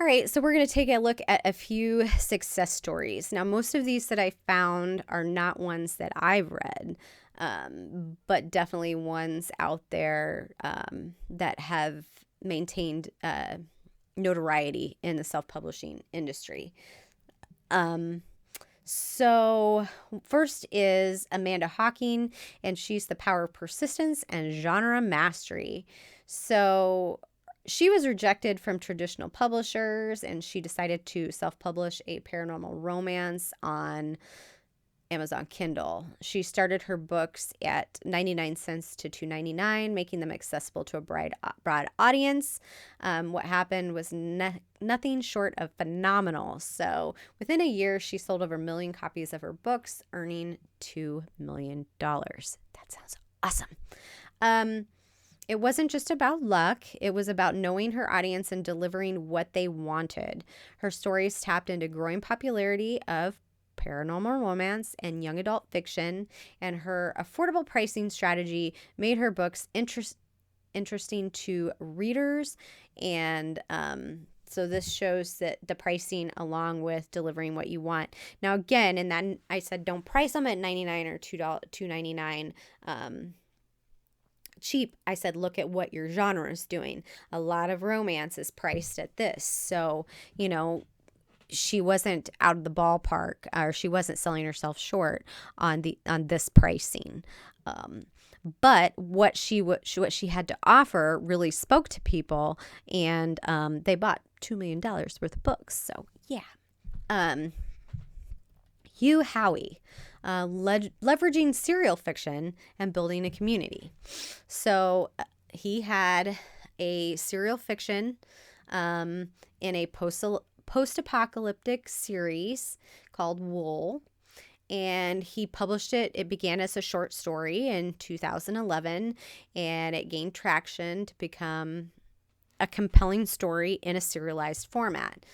All right, so we're going to take a look at a few success stories. Now, most of these that I found are not ones that I've read, but definitely ones out there that have maintained notoriety in the self-publishing industry. So first is Amanda Hawking, and she's The Power of Persistence and Genre Mastery. So she was rejected from traditional publishers, and she decided to self-publish a paranormal romance on Amazon Kindle. She started her books at 99 cents to $2.99, making them accessible to a broad audience. What happened was nothing short of phenomenal. So within a year, she sold over 1 million copies of her books, earning $2 million. That sounds awesome. It wasn't just about luck. It was about knowing her audience and delivering what they wanted. Her stories tapped into growing popularity of paranormal romance and young adult fiction, and her affordable pricing strategy made her books interesting to readers. And so this shows that the pricing along with delivering what you want. Now again, and then I said don't price them at $99 or $2.99 cheap. I said look at what your genre is doing. A lot of romance is priced at this. So, she wasn't out of the ballpark, or she wasn't selling herself short on this pricing. But what she had to offer really spoke to people, and they bought $2 million worth of books. So yeah. Hugh Howey, leveraging serial fiction and building a community. So he had a serial fiction in a post-apocalyptic series called Wool, and he published it. It began as a short story in 2011, and it gained traction to become a compelling story in a serialized format.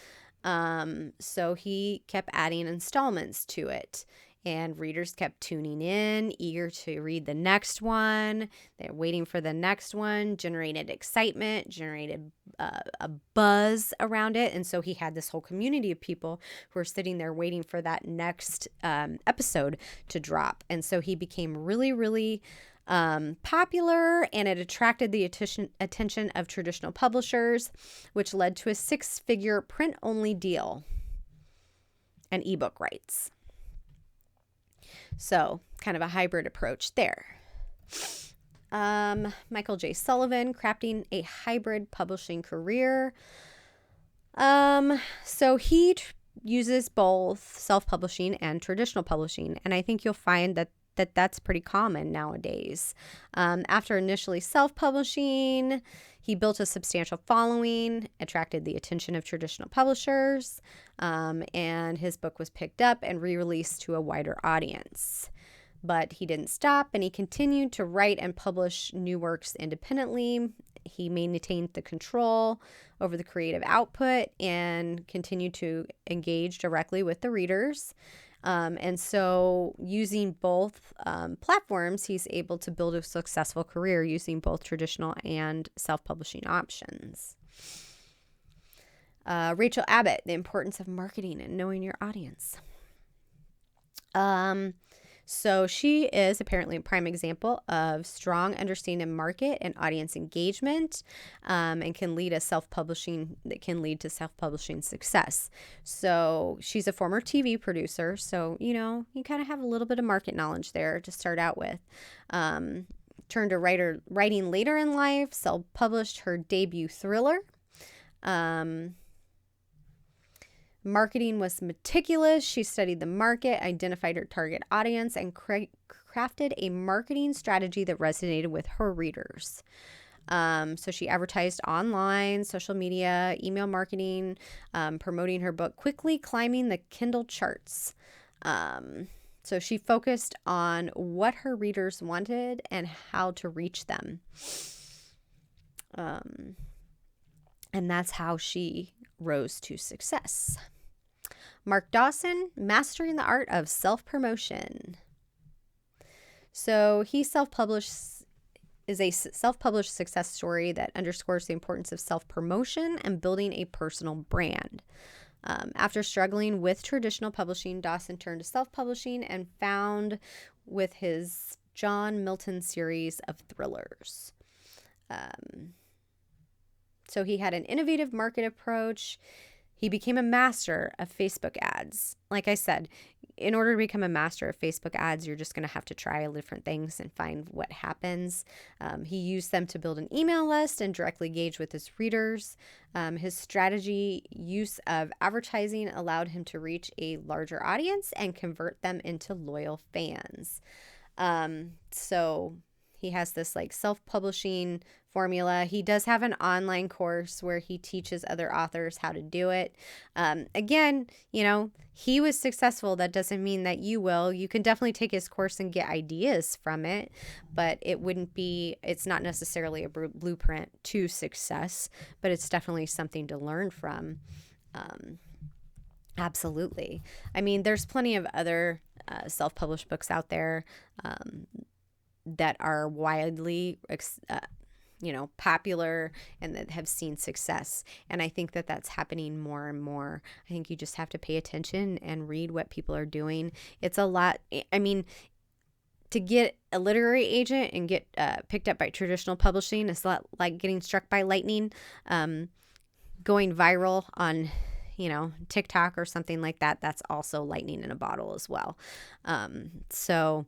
So he kept adding installments to it, and readers kept tuning in, eager to read the next one. They're waiting for the next one, generated excitement, generated a buzz around it. And so he had this whole community of people who were sitting there waiting for that next episode to drop. And so he became really, really popular, and it attracted the attention of traditional publishers, which led to a 6-figure print-only deal and ebook rights. So kind of a hybrid approach there. Michael J. Sullivan, crafting a hybrid publishing career. So he uses both self-publishing and traditional publishing, and I think you'll find that's pretty common nowadays. After initially self-publishing, he built a substantial following, attracted the attention of traditional publishers, and his book was picked up and re-released to a wider audience. But he didn't stop, and he continued to write and publish new works independently. He maintained the control over the creative output and continued to engage directly with the readers. And so using both platforms, he's able to build a successful career using both traditional and self-publishing options. Rachel Abbott, the importance of marketing and knowing your audience. So she is apparently a prime example of strong understanding of market and audience engagement, and can lead to self-publishing success. So she's a former TV producer, so you kind of have a little bit of market knowledge there to start out with. Turned to writing later in life, self-published her debut thriller. Marketing was meticulous. She studied the market, identified her target audience, and crafted a marketing strategy that resonated with her readers. So she advertised online, social media, email marketing, promoting her book, quickly climbing the Kindle charts. So she focused on what her readers wanted and how to reach them. And that's how she rose to success. Mark Dawson, mastering the art of self-promotion. So he self-published is a self-published success story that underscores the importance of self-promotion and building a personal brand. After struggling with traditional publishing, Dawson turned to self-publishing and found with his John Milton series of thrillers. So he had an innovative market approach. He became a master of Facebook ads. Like I said, in order to become a master of Facebook ads, you're just going to have to try different things and find what happens. He used them to build an email list and directly engage with his readers. His strategy use of advertising allowed him to reach a larger audience and convert them into loyal fans. So he has this like self-publishing formula. He does have an online course where he teaches other authors how to do it. Again, he was successful. That doesn't mean that you will. You can definitely take his course and get ideas from it, but it's not necessarily a blueprint to success, but it's definitely something to learn from. Absolutely. I mean, there's plenty of other self-published books out there that are widely popular and that have seen success. And I think that that's happening more and more. I think you just have to pay attention and read what people are doing. It's a lot. I mean, to get a literary agent and get picked up by traditional publishing, it's a lot like getting struck by lightning. Going viral on TikTok or something like that, that's also lightning in a bottle as well. So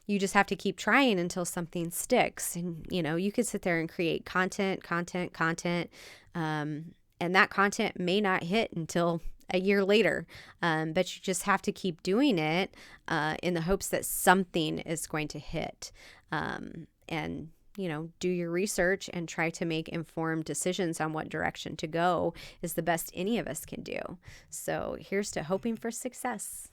you just have to keep trying until something sticks. And, you could sit there and create content, and that content may not hit until a year later. But you just have to keep doing it in the hopes that something is going to hit. And do your research and try to make informed decisions on what direction to go is the best any of us can do. So here's to hoping for success.